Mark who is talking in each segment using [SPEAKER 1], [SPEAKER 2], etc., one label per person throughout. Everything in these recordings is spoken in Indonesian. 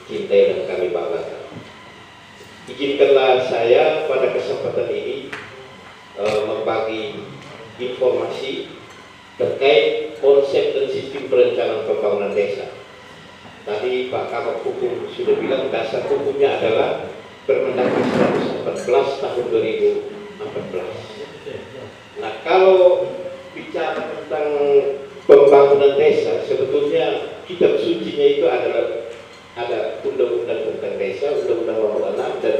[SPEAKER 1] cintai dan kami banggakan. Izinkanlah saya pada kesempatan ini membagi informasi terkait konsep dan sistem perencanaan pembangunan desa. Tadi Pak Kabak Hukum sudah bilang dasar hukumnya adalah Permendagri 114 tahun 2014. Nah, kalau bicara tentang pembangunan desa, sebetulnya kitab sucinya itu adalah ada undang-undang tentang desa, undang-undang nomor 6 dan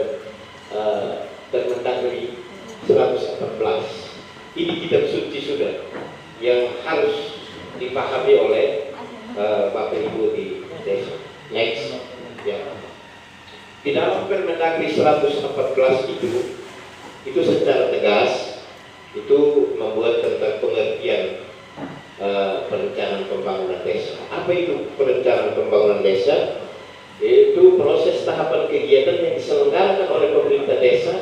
[SPEAKER 1] Permendagri 114. Ini kitab suci sudah yang harus dipahami oleh Bapak Ibu di desa. Next, ya. Di dalam Permendagri 114 itu secara tegas itu membuat tentang pengertian perencanaan pembangunan desa. Apa itu perencanaan pembangunan desa? Yaitu proses tahapan kegiatan yang diselenggarakan oleh pemerintah desa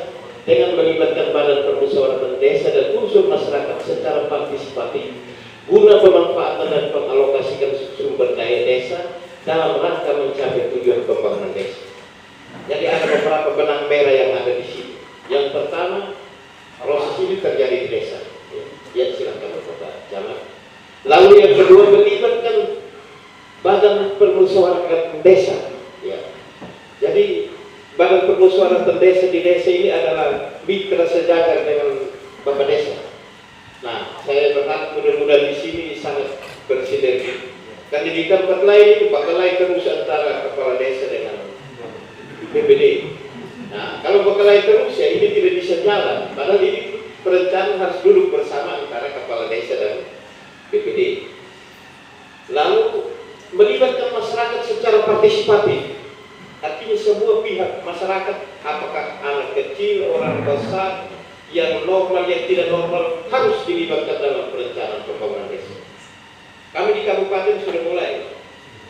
[SPEAKER 1] dengan melibatkan badan permusyawaratan desa dan unsur masyarakat secara partisipatif guna pemanfaatan dan pengalokasikan sumber daya desa dalam rangka mencapai tujuan pembangunan desa. Jadi ada beberapa benang merah yang ada di sini. Yang pertama, proses ini terjadi di desa. Ya, silakan Bapak. Jangan. Lalu yang kedua, melibatkan badan permusyawaratan desa. Ya. Jadi badan permusyawaratan desa di desa ini adalah mitra sejajar dengan Bapak desa. Nah, saya berharap mudah-mudahan di sini sangat bersinergi. Karena di tempat lain bakal terus antara kepala desa dengan BPD. Nah, kalau bakal terus ya ini tidak bisa jalan. Padahal ini perencanaan harus duduk bersama antara kepala desa dan BPD. Lalu melibatkan masyarakat secara partisipatif. Artinya semua pihak masyarakat, apakah anak kecil, orang besar, yang normal, yang tidak normal, harus dilibatkan dalam perencanaan pembangunan desa. Kami di kabupaten sudah mulai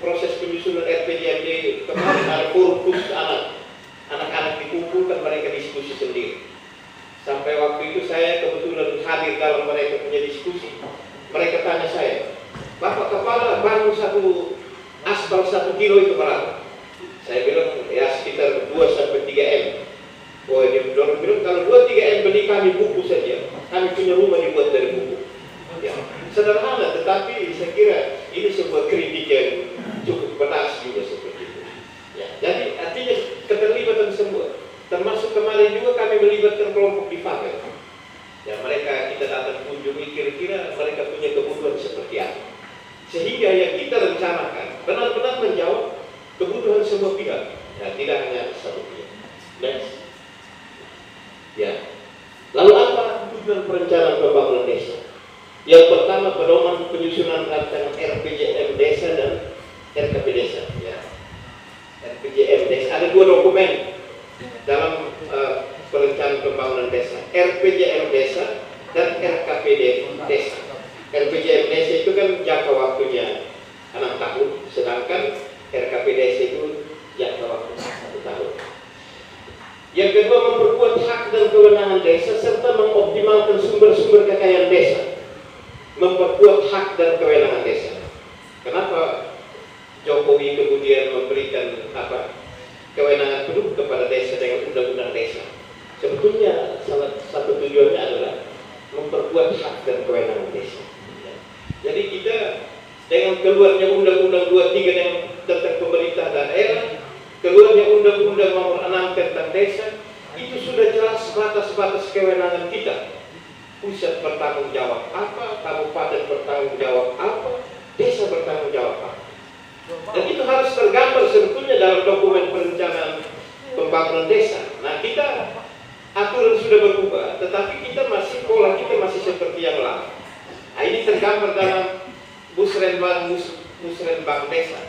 [SPEAKER 1] proses penyusunan RPJMD. Kemarin ada forum khusus anak-anak dikumpulkan, mereka diskusi sendiri. Sampai waktu itu saya kebetulan hadir dalam mereka punya diskusi. Mereka tanya saya, Bapak kepala bangun satu aspal 1 kilo itu berapa? Saya bilang ya sekitar 2-3 M. Oh, dia bilang kalau 2-3 M beli kami buku saja. Kami punya rumah dibuat dari buku. Ya, sederhana, tetapi saya kira ini sebuah kritik yang cukup pedas juga seperti itu. Ya, jadi artinya keterlibatan semua. Termasuk kemarin juga kami melibatkan kelompok di Fakel. Ya, mereka kita datang kunjungi, kira-kira mereka punya kebutuhan seperti apa. Sehingga yang kita rencanakan benar-benar menjawab kebutuhan semua pihak. Ya, tidak hanya satu pihak. Next. Ya. Lalu apa tujuan perencanaan pembangunan desa? Yang pertama, pedoman penyusunan rancangan RPJM desa dan RKP desa. Ya. RPJM desa ada 2 dokumen dalam perencanaan pembangunan desa, RPJM desa dan RKP desa. RPJM desa itu kan jangka waktunya 6 tahun, sedangkan RKP desa itu jangka waktu 1 tahun. Yang kedua, memperkuat hak dan kewenangan desa serta mengoptimalkan sumber-sumber kekayaan desa. Memperkuat hak dan kewenangan desa. Kenapa Jokowi kemudian memberikan kewenangan penuh kepada desa dengan undang-undang desa? Sebetulnya salah satu tujuannya adalah memperkuat hak dan kewenangan desa. Jadi kita dengan keluarnya Undang-Undang 23 tentang pemerintah daerah, keluarnya Undang-Undang nomor 6 tentang desa, itu sudah jelas batas-batas kewenangan kita. Pusat bertanggung jawab apa, kabupaten bertanggung jawab apa, desa bertanggung jawab apa. Dan itu harus tergambar sebetulnya dalam dokumen perencanaan pembangunan desa. Nah, kita aturan sudah berubah, tetapi kita masih pola kita masih seperti yang lama. Nah, ini tergambar dalam musrenbang desa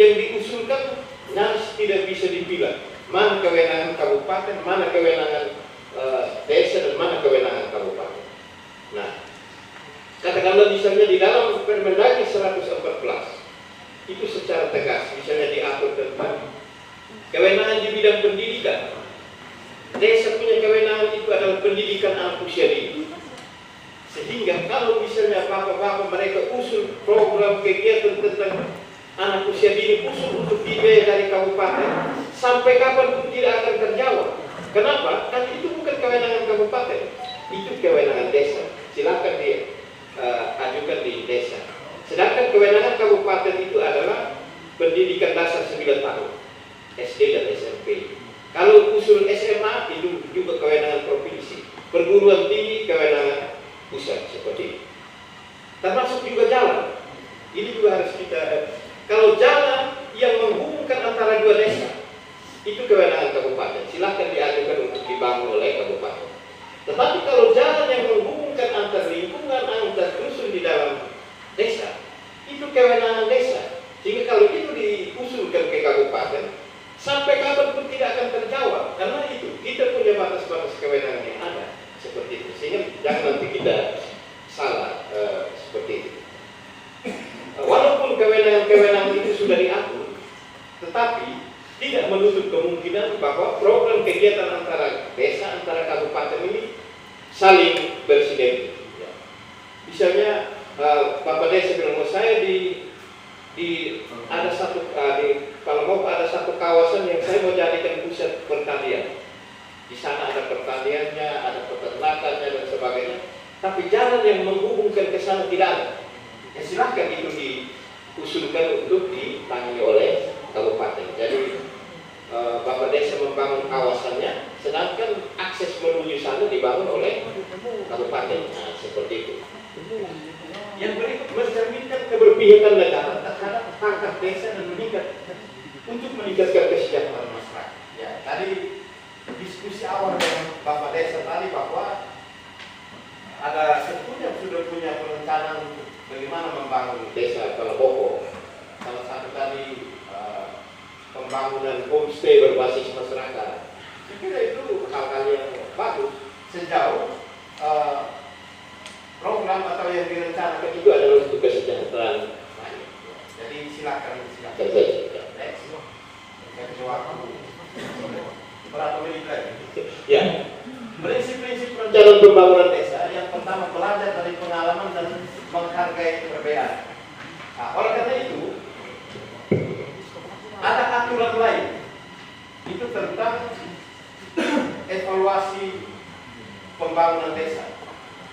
[SPEAKER 1] yang diusulkan nyaris tidak bisa dipilah mana kewenangan kabupaten, mana kewenangan desa dan mana kewenangan kabupaten. Nah, katakanlah misalnya di dalam Permendagri 114 itu secara tegas misalnya diatur tentang kewenangan di bidang pendidikan. Desa punya kewenangan itu adalah pendidikan anak usia dini. Sehingga kalau misalnya bapak-bapak mereka usul program kegiatan tentang anak usia dini usul untuk dibiayai dari kabupaten, sampai kapan pun tidak akan terjawab. Kenapa? Kan itu bukan kewenangan kabupaten, itu kewenangan desa. Silakan diajukan di desa. Sedangkan kewenangan kabupaten itu adalah pendidikan dasar 9 tahun, SD dan SMP. Kalau usul SMA itu juga kewenangan provinsi, perguruan tinggi kewenangan pusat seperti itu. Termasuk juga jalan. Ini juga harus kita. Kalau jalan yang menghubungkan antara dua desa, itu kewenangan kabupaten. Silakan diajukan untuk dibangun oleh kabupaten. Tetapi kalau jalan yang menghubungkan antar lingkungan, antar dusun di dalam desa, itu kewenangan desa. Sehingga kalau itu diusulkan ke kabupaten, sampai kapan pun tidak akan terjawab. Karena itu kita punya batas-batas kewenangan yang ada seperti itu. Sehingga jangan nanti kita salah seperti itu. Walaupun kewenangan-kewenangan itu sudah diatur, tetapi tidak menutup kemungkinan bahwa program kegiatan antara desa, antara kabupaten ini saling bersinergi. Misalnya Bapak Desa bilang, saya ada satu kalau mau ada satu kawasan yang saya mau jadikan pusat pertanian. Di sana ada pertaniannya, ada peternakannya dan sebagainya. Tapi jalan yang menghubungkan ke sana tidak ada. Ya silahkan itu diusulkan untuk ditangani oleh kabupaten. Jadi Bapak Desa membangun kawasannya, sedangkan akses menuju sana dibangun oleh kabupaten. Nah, seperti itu. Yang berikut mencerminkan keberpihakan negara terhadap perangkat desa dan untuk meningkatkan kesejahteraan masyarakat. Ya, tadi diskusi awal dengan Bapak Desa tadi bahwa ada sebetulnya sudah punya perencanaan untuk bagaimana membangun desa Kalaboko. Salah satu tadi pembangunan homestay berbasis masyarakat. Saya kira itu hal-hal yang bagus sejauh program atau yang direncanakan itu adalah untuk kesejahteraan. Jadi silakan. Next. Saya jawab. Berapa menit lagi? Ya. Prinsip-prinsip perencanaan pembangunan desa yang pertama belajar dari pengalaman dan menghargai perbedaan. Nah, oleh karena itu ada aturan lain itu tentang evaluasi pembangunan desa.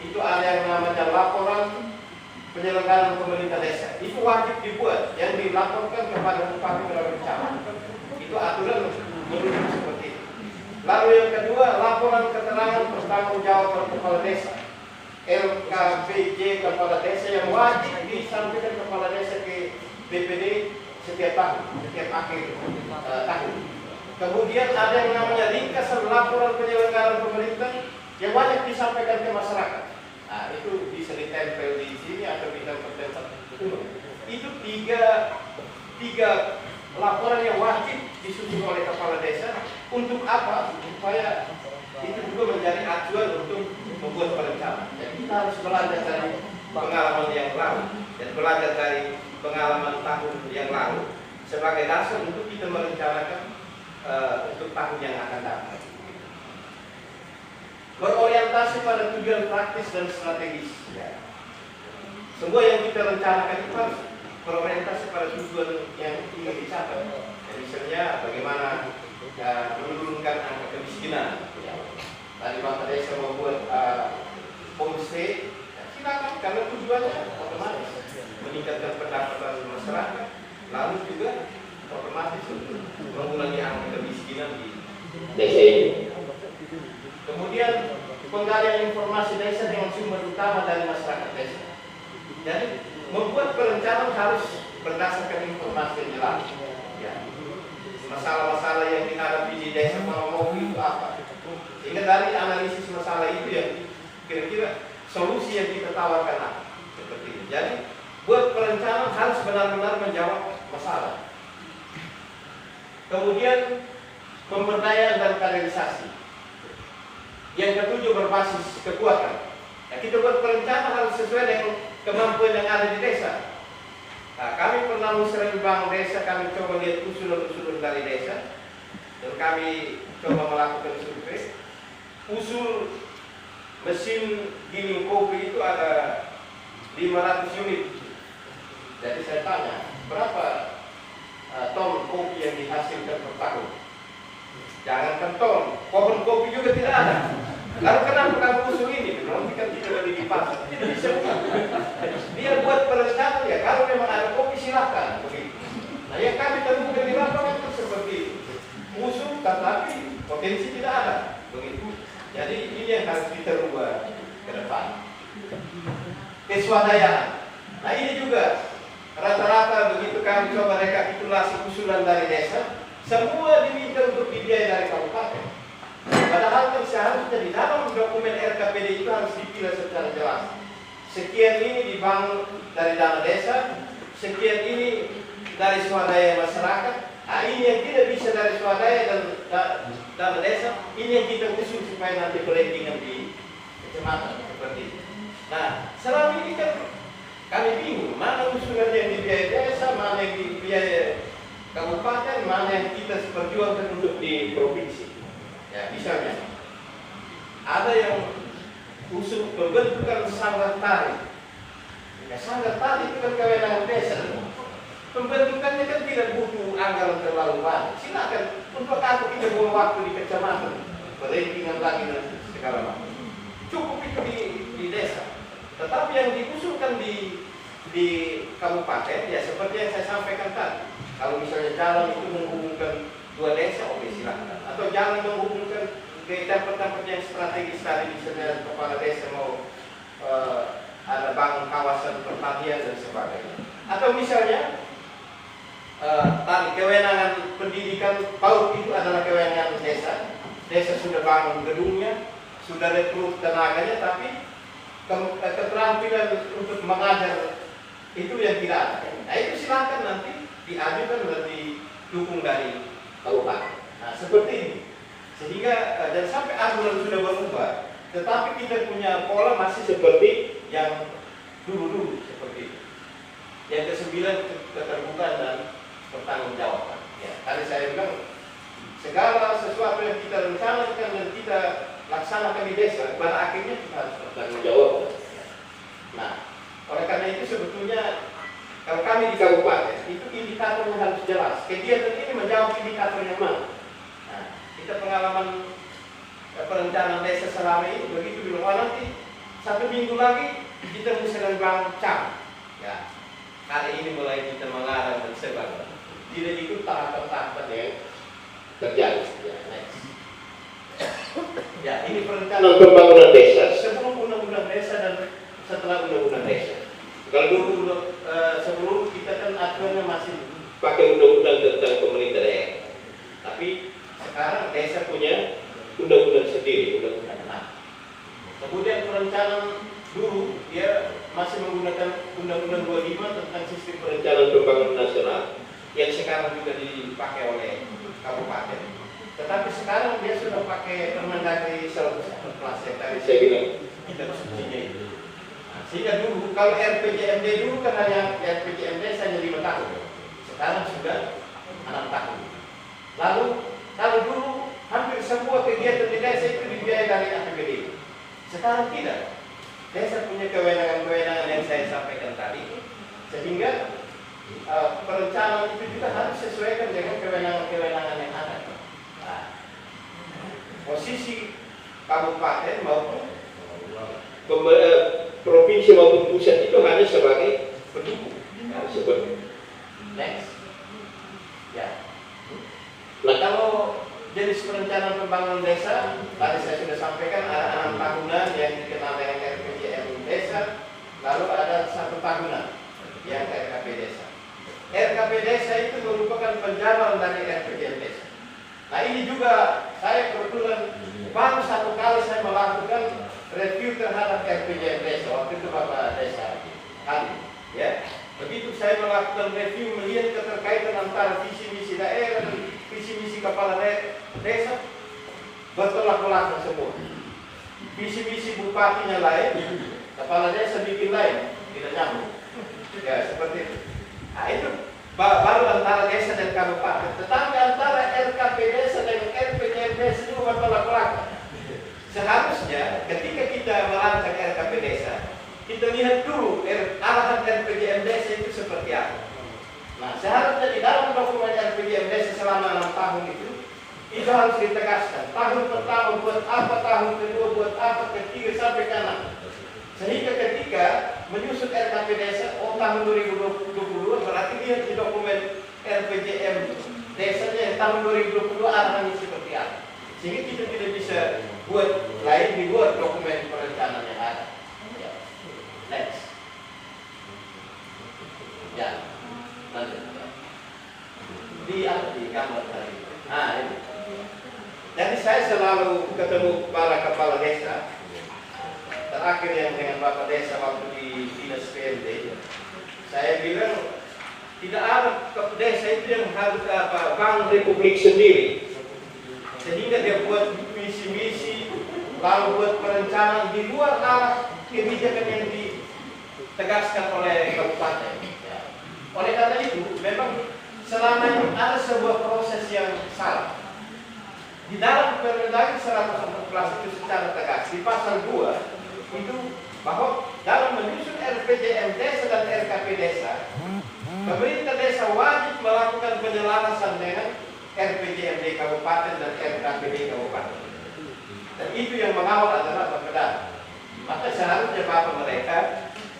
[SPEAKER 1] Itu ada yang namanya laporan penyelenggaraan pemerintah desa. Itu wajib dibuat, yang dilaporkan kepada bupati berencana. Itu aturan menurut seperti itu. Lalu yang kedua, laporan keterangan pertanggungjawaban kepala desa, LKPJ kepala desa yang wajib disampaikan kepala desa ke BPD setiap tahun, setiap akhir tahun. Kemudian ada yang namanya ringkasan laporan penyelenggaraan pemerintah yang wajib disampaikan ke masyarakat. Nah, itu bisa ditempel di sini atau ditempel. Itu tiga laporan yang wajib disusun oleh kepala desa. Untuk apa? Supaya itu juga menjadi acuan untuk membuat perencanaan. Jadi kita harus belajar dari pengalaman yang lalu dan belajar dari pengalaman tahun yang lalu sebagai dasar untuk kita merencanakan untuk tahun yang akan datang. Berorientasi pada tujuan praktis dan strategis. Ya. Semua yang kita rencanakan itu harus berorientasi pada tujuan yang ingin dicapai. Ya, misalnya bagaimana menurunkan angka kemiskinan. Ya. Tadi Bapak Desa membuat homestay, ya, silakan karena tujuannya otomatis meningkatkan pendapatan masyarakat, lalu juga otomatis untuk mengurangi angka kemiskinan di desa ini. Kemudian penggalian informasi desa dengan sumber utama dari masyarakat desa. Jadi membuat perencanaan harus berdasarkan informasi yang jelas. Ya. Masalah-masalah yang dihadapi di desa mau itu apa? Sehingga dari analisis masalah itu yang kira-kira solusi yang kita tawarkan apa? Seperti itu. Jadi buat perencanaan harus benar-benar menjawab masalah. Kemudian pemberdayaan dan kaderisasi. Yang ketujuh berbasis kekuatan. Ya, kita buat perencanaan harus sesuai dengan kemampuan yang ada di desa. Nah, kami pernah musrembang desa, kami coba lihat usulan-usulan dari desa, dan kami coba melakukan survei. Usul mesin giling kopi itu ada 500 unit. Jadi saya tanya, berapa
[SPEAKER 2] ton kopi yang dihasilkan per tahun. Jangankan ton, pohon kopi juga tidak ada. Lalu kenapa kamu usul ini? Nanti kan kita beli di pasar, tidak bisa buat. Dia buat perencanaan ya, kalau memang ada kopi silahkan. Begitu. Nah yang kami temukan di lapangan itu seperti itu. Usul tetapi potensi tidak ada. Begitu. Jadi ini yang harus kita rubah ke depan. Keswadayaan. Nah ini juga rata-rata begitu kami coba rekapitulasi usulan dari desa, semua diminta untuk dibiayai dari kabupaten. Padahal kan seharusnya di dalam dokumen RKPD itu harus dipilah secara jelas. Sekian ini dibangun dari dana desa, sekian ini dari swadaya masyarakat. Nah, ini yang tidak bisa dari swadaya dan dana desa, ini yang kita usul supaya nanti perantingan di kecamatan seperti itu. Nah, selama ini kan kami bingung mana usulan yang dibiayai desa, mana yang dibiayai kabupaten, mana yang kita perjuangkan untuk di provinsi. Ya, misalnya ada yang usul pembentukan sanggar tari. Ya, sanggar tari itu kan kewenangan desa. Pembentukannya kan tidak butuh anggaran terlalu banyak. Silakan untuk apa kita buang waktu di kecamatan, perantingan lagi dan segala macam. Cukup itu di desa. Tetapi yang diusulkan di kabupaten, ya seperti yang saya sampaikan tadi. Kalau misalnya jalan itu menghubungkan dua desa, oke silakan. Atau jalan menghubungkan ke tempat-tempat yang strategis tadi, misalnya kepala desa mau ada bangun kawasan pertanian dan sebagainya. Atau misalnya tadi kewenangan pendidikan PAUD itu adalah kewenangan desa. Desa sudah bangun gedungnya, sudah rekrut tenaganya, tapi keterampilan untuk mengajar itu yang tidak ada. Nah itu silakan nanti diajukan dan didukung dari kabupaten. Nah seperti ini. Sehingga dan sampai aturan sudah berubah, tetapi kita punya pola masih seperti yang dulu-dulu seperti itu. Yang ke-9 keterbukaan dan pertanggungjawaban. Ya, tadi saya bilang segala sesuatu yang kita rencanakan dan kita laksanakan di desa, pada akhirnya kita harus bertanggung jawab. Nah, oleh karena itu sebetulnya kalau kami di kabupaten itu indikatornya harus jelas. Kegiatan ini menjawab indikator yang mana? Nah, kita pengalaman perencanaan desa selama ini begitu bilang, oh nanti 1 minggu lagi kita misalnya bangun cam. Ya, kali ini mulai kita melarang dan sebagainya. Tidak ikut tahapan-tahapan yang terjadi. Ya, next. Ya, ini perencanaan pembangunan desa sebelum undang-undang desa dan setelah undang-undang desa. Kalau dulu sebelum kita kan aturannya masih pakai undang-undang tentang pemerintah daerah. Tapi sekarang desa punya undang-undang sendiri, undang-undang. Kemudian perencanaan dulu dia masih menggunakan undang-undang 25 tentang sistem perencanaan pembangunan nasional yang sekarang juga dipakai oleh kabupaten. Tetapi sekarang dia sudah pakai Permendagri 114 yang tadi saya bilang kita subsidinya itu. Nah, sehingga dulu kalau RPJMD dulu kan hanya RPJMD hanya 5 tahun. Sekarang sudah 6 tahun. Lalu kalau dulu hampir semua kegiatan di desa itu dibiayai dari APBD. Sekarang tidak. Desa punya kewenangan-kewenangan yang saya sampaikan tadi, sehingga perencanaan itu juga harus sesuaikan dengan kewenangan-kewenangan yang ada. Nah, posisi kabupaten maupun provinsi maupun pusat itu hanya sebagai pendukung. Nah, seperti next. Ya. Nah, kalau jenis perencanaan pembangunan desa, tadi saya sudah sampaikan ada 6 tahunan yang dikenal dengan RPJM desa, lalu ada 1 tahunan yang RKP desa. RKP desa itu merupakan penjabaran dari RPJM desa. Nah ini juga saya kebetulan baru 1 kali saya melakukan review terhadap RPJM desa, waktu itu Bapak Desa kali, ya. Begitu saya melakukan review melihat keterkaitan antara visi misi daerah dan visi misi kepala desa bertolak belakang semua. Visi misi bupatinya lain, kepala desa bikin lain, tidak nyambung. Ya seperti itu. Nah itu baru antara desa dan kabupaten. Tetapi antara RKP desa dan RPJM desa juga bertolak belakang. Seharusnya ketika kita merancang RKP desa, kita lihat dulu arahan RPJM desa itu seperti apa. Nah, seharusnya di dalam dokumen RPJMD selama 6 tahun itu harus ditegaskan. Tahun pertama buat apa, tahun kedua buat apa, ketiga sampai ke 6. Sehingga ketika menyusun RKP desa, tahun 2022 berarti dia di dokumen RPJM desanya yang tahun 2022 arahannya seperti apa. Sehingga kita tidak bisa buat lain di luar dokumen perencanaan yang ada. Ya. Next. Ya. Lanjut. Di gambar tadi. Nah, ini. Jadi saya selalu ketemu para kepala desa. Terakhir yang dengan Bapak Desa waktu di Dinas PMD, saya bilang tidak ada desa itu yang harus bank republik sendiri, sehingga dia buat misi-misi lalu buat perencanaan di luar arah kebijakan yang ditegaskan oleh kabupaten. Oleh karena itu, memang selama ini ada sebuah proses yang salah. Di dalam Permendagri 114 itu secara tegas di pasal 2 itu bahwa dalam menyusun RPJM desa dan RKP desa, pemerintah desa wajib melakukan penyelarasan dengan RPJMD kabupaten dan RKPD kabupaten. Dan itu yang mengawal adalah Bapeda. Maka seharusnya bapak mereka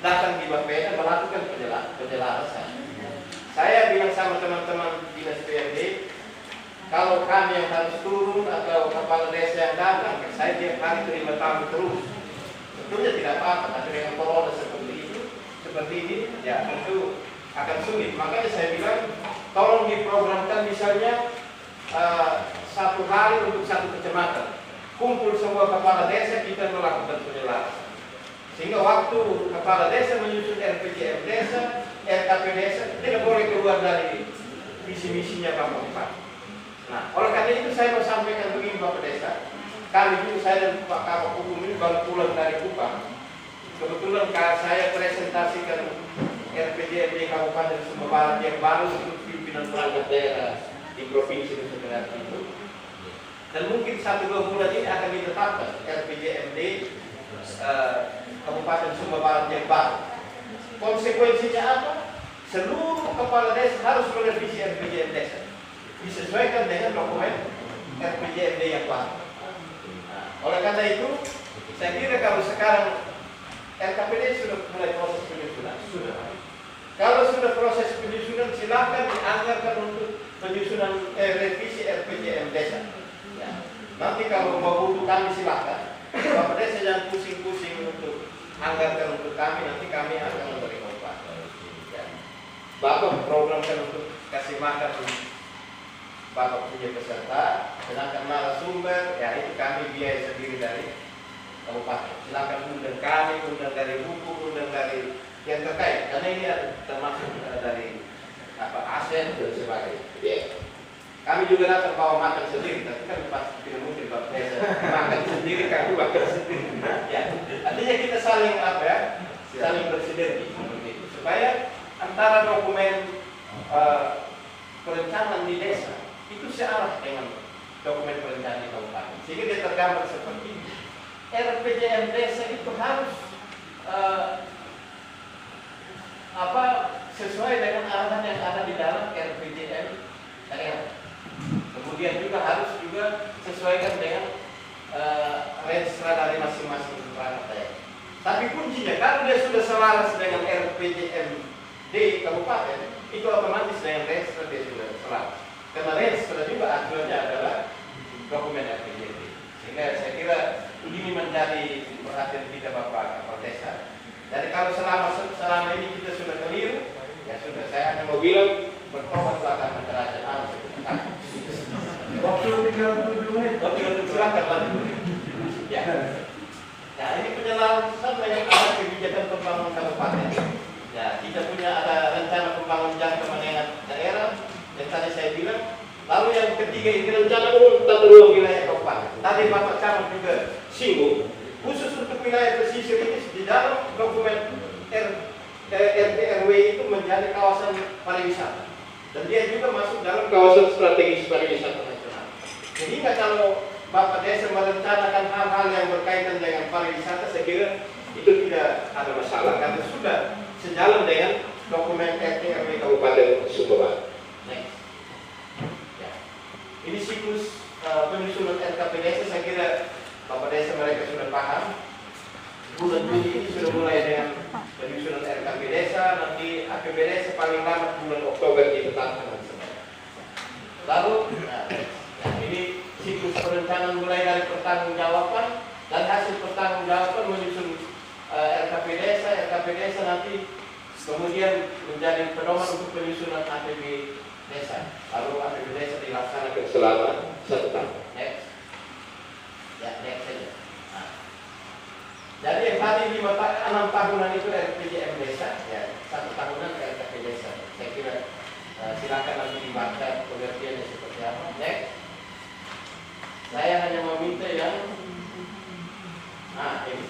[SPEAKER 2] datang di Bapeda melakukan penyelarasan. Saya bilang sama teman-teman dinas PMD, kalau kami yang harus turun atau kepala desa yang datang, saya tiap hari terima tamu terus. Tentunya tidak apa-apa, tapi dengan corona seperti ini, ya tentu akan sulit. Makanya saya bilang, tolong diprogramkan misalnya 1 hari untuk 1 kecamatan. Kumpul semua kepala desa, kita melakukan penyelarasan. Sehingga waktu kepala desa menyusun RPJM desa, RKP desa, tidak boleh keluar dari visi-misinya Bapak Bupati. Nah, oleh karena itu saya mau sampaikan begini Bapak Desa. Kali ini saya dan Pak Kabak Hukum ini baru pulang dari Kupang. Kebetulan saya presentasikan RPJMD Kabupaten Sumba Barat yang baru untuk pimpinan perangkat daerah di Provinsi Nusa Tenggara Timur. Dan mungkin 1-2 bulan ini akan ditetapkan RPJMD Kabupaten Sumba Barat yang baru. Konsekuensinya apa? Seluruh kepala desa harus merevisi RPJM desa, disesuaikan dengan dokumen RPJMD yang baru. Oleh karena itu, saya kira kalau sekarang RKPD sudah mulai proses penyusunan, kalau sudah proses penyusunan, silakan dianggarkan untuk penyusunan revisi RPJM desa. Ya. Nanti kalau mau butuh kami silakan. Bapak Desa jangan pusing-pusing untuk anggarkan untuk kami, nanti kami akan memberi manfaat. Ya. Bapak programkan untuk kasih makan Bapak punya peserta, sedangkan narasumber, ya itu kami biaya sendiri dari kabupaten. Silakan undang kami, undang dari buku, undang dari yang terkait, karena ini termasuk dari aset dan sebagainya. Yeah. Kami juga datang bawa makan sendiri, tapi kan pasti tidak mungkin Bapak Desa makan sendiri, kami makan sendiri. Ya, artinya kita saling saling bersinergi supaya antara dokumen perencanaan di desa itu searah dengan dokumen perencanaan di kabupaten, sehingga dia tergambar seperti ini. RPJM desa itu harus sesuai dengan arahan yang ada di dalam RPJM daerah. Kemudian juga harus sesuaikan dengan renstra dari masing-masing perangkat daerah. Tapi kuncinya kalau dia sudah selaras dengan RPJM di kabupaten, itu otomatis dengan renstra dia sudah selaras. Karena renstra juga acuannya adalah dokumen RPJMD. Sehingga saya kira ini menjadi perhatian kita Bapak Kepala Desa. Jadi kalau selama ini kita sudah keliru, ya sudah, saya hanya mau bilang bertobatlah karena kerajaan. Waktu 37 menit. Silakan lanjut. Ya. Nah, ini penjelasan yang ada kebijakan pembangunan kabupaten. Ya, kita punya ada rencana pembangunan jangka menengah daerah yang tadi saya bilang. Lalu yang ketiga ini rencana umum tata ruang wilayah kabupaten. Tadi Bapak Camat juga singgung, khusus untuk wilayah pesisir ini di dalam dokumen RT/RW itu menjadi kawasan pariwisata. Dan dia juga masuk dalam kawasan strategis pariwisata nasional. Sehingga kalau Bapak Desa merencanakan hal-hal yang berkaitan dengan pariwisata, saya kira itu tidak ada masalah karena sudah sejalan dengan dokumen RT RW
[SPEAKER 1] Kabupaten Sumba Barat.
[SPEAKER 2] Next. Ya. Ini siklus penyusunan RKP desa, saya kira Bapak Desa mereka sudah paham. Bulan Juli ini sudah mulai dengan penyusunan RKP desa, nanti APB desa paling lambat bulan Oktober ditetapkan. Lalu, ini siklus perencanaan mulai dari pertanggungjawaban dan hasil pertanggungjawaban menyusun RKP desa nanti kemudian menjadi pedoman untuk penyusunan APB desa. Lalu APB desa dilaksanakan
[SPEAKER 1] Selama 1 tahun.
[SPEAKER 2] next. Ya, next saja. Nah. Jadi yang tadi 6 tahunan itu RPJM desa, ya 1 tahunan RKP desa. Saya kira silakan nanti dibaca pengertiannya seperti apa. Next. Saya hanya meminta yang ini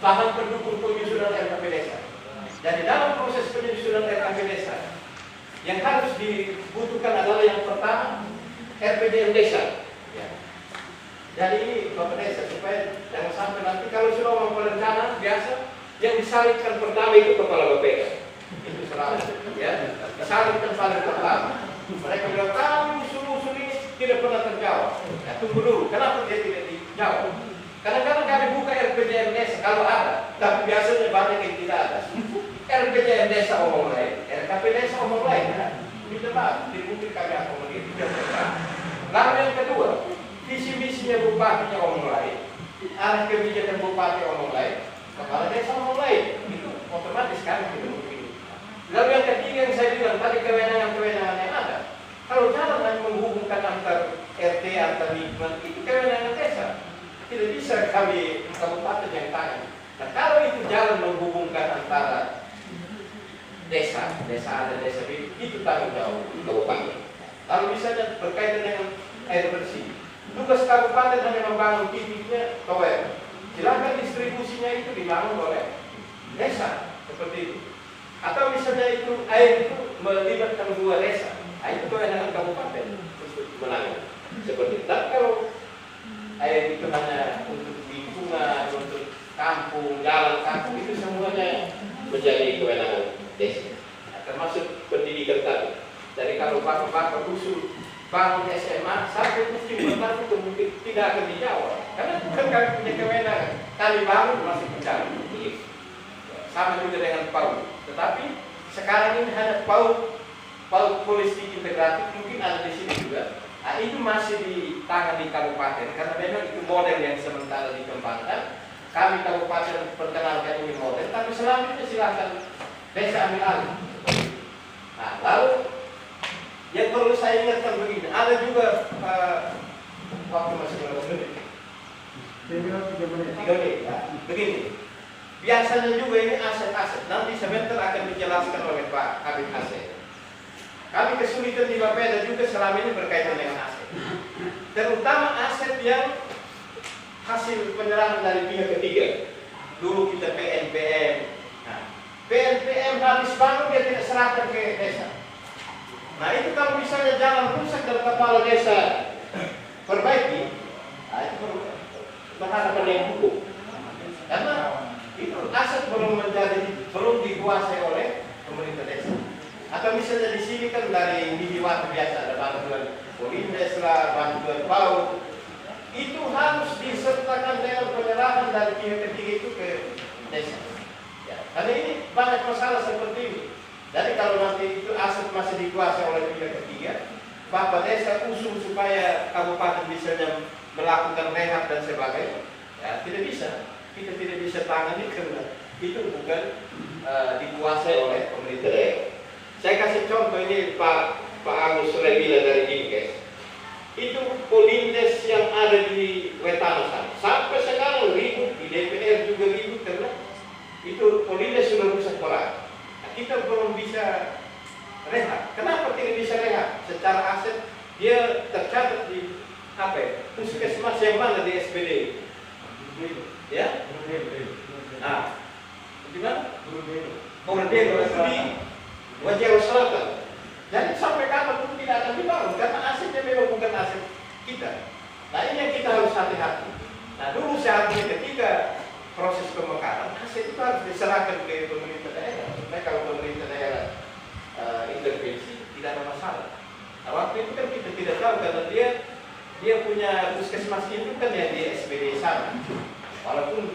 [SPEAKER 2] bahan pendukung penyusunan RKP desa. Jadi dalam proses penyusunan RKP desa yang harus dibutuhkan adalah yang pertama RPJM desa. Ya. Jadi ini Bapak Desa supaya jangan sampai nanti kalau sudah mau perencanaan biasa yang disalibkan pertama itu kepala BPK. Itu selalu ya disalibkan paling pertama. Mereka bilang kami usul-usul ini tidak pernah terjawab. Ya, tunggu dulu, kenapa dia tidak dijawab? Kadang-kadang kami buka RPJM desa kalau ada, tapi biasanya banyak yang tidak ada. RPJM desa omong lain, RKP desa omong lain. Ya. Minta maaf, mungkin kami akomodir. Lalu yang kedua, visi misinya bupatinya omong lain, arah kebijakan bupati omong lain, kepala desa omong lain. Itu otomatis kami tidak mungkin. Lalu yang ketiga yang saya bilang tadi kewenangan-kewenangan yang ada. Kalau jalan hanya menghubungkan antar RT antar lingkungan itu kewenangan desa. Tidak bisa kami kabupaten yang tangani. Nah kalau itu jalan menghubungkan antara desa A dan desa B itu tanggung jawab kabupaten. Lalu misalnya berkaitan dengan air bersih, tugas kabupaten hanya membangun titiknya tower. Silakan distribusinya itu dibangun oleh desa seperti itu. Atau misalnya itu air itu melibatkan 2 desa, itu kewenangan kabupaten untuk menangani seperti itu. Dan kalau air itu hanya untuk lingkungan, untuk kampung, jalan kampung itu semuanya menjadi kewenangan desa. Nah, termasuk pendidikan tadi. Jadi kalau bapak-bapak usul bangun SMA sampai musim berlaku itu mungkin tidak akan dijawab karena bukan kami punya kewenangan. Kami bangun masih berjalan. Sama juga dengan PAUD. Tetapi sekarang ini hanya PAUD polisi integratif mungkin ada di sini juga. Nah, itu masih di tangan di kabupaten karena memang itu model yang sementara dikembangkan. Kami kabupaten perkenalkan ini model, tapi selanjutnya silakan desa ambil alih. Nah, lalu yang perlu saya ingatkan begini, ada juga waktu masih berapa menit? 3 menit. Ya. Begini, biasanya juga ini aset-aset. Nanti sebentar akan dijelaskan oleh Pak Kabit Aset. Kami kesulitan di Bapeda juga selama ini berkaitan dengan aset. Terutama aset yang hasil penyerahan dari pihak ketiga. Dulu kita PNPM. Nah, PNPM habis bangun dia tidak serahkan ke desa. Nah itu kalau misalnya jalan rusak dan kepala desa perbaiki, nah itu berhadapan dengan hukum. Karena itu aset belum dikuasai oleh pemerintah desa. Atau misalnya di sini kan dari Bihiwat biasa ada bantuan Polindes lah, bantuan PAUD, itu harus disertakan dengan penyerahan dari pihak ketiga itu ke desa. Ya, karena ini banyak masalah seperti ini. Jadi kalau nanti itu aset masih dikuasai oleh pihak ketiga, Bapak Desa usul supaya kabupaten misalnya melakukan rehab dan sebagainya, ya tidak bisa. Kita tidak bisa tangani karena itu bukan dikuasai oleh pemerintah daerah. Saya kasih contoh ini Pak Agus Rebila dari Dinkes. Itu Polindes yang ada di Wetana sana. Sampai sekarang ribut di DPR juga ribut karena itu Polindes sudah rusak parah. Nah, kita belum bisa rehab. Kenapa tidak bisa rehab? Secara aset dia tercatat di puskesmas yang mana di SPD? Ya? Nah, di mana? Bordelo di Wajah Selatan. Jadi sampai kapan pun tidak akan dibangun karena asetnya memang bukan aset kita. Nah ini yang kita harus hati-hati. Nah dulu seharusnya ketika proses pemekaran aset itu harus diserahkan ke pemerintah daerah supaya kalau pemerintah daerah Nah, waktu itu kan kita tidak tahu karena dia punya puskesmas itu kan yang di SPD sana. Walaupun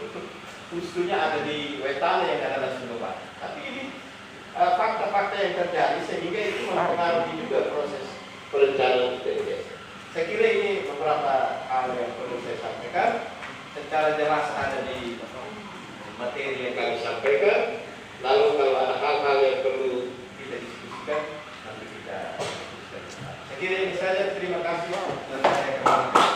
[SPEAKER 2] pustunya ada di Wetana yang ada di Sumba. Tapi ini fakta-fakta yang terjadi sehingga itu mempengaruhi juga proses
[SPEAKER 1] perencanaan kita di desa.
[SPEAKER 2] Saya kira ini beberapa hal yang perlu saya sampaikan secara jelas ada di materi yang
[SPEAKER 1] Kami sampaikan, lalu kalau ada hal-hal yang perlu
[SPEAKER 2] kita diskusikan nanti kita diskusikan. Saya kira ini saja, terima kasih. Dan saya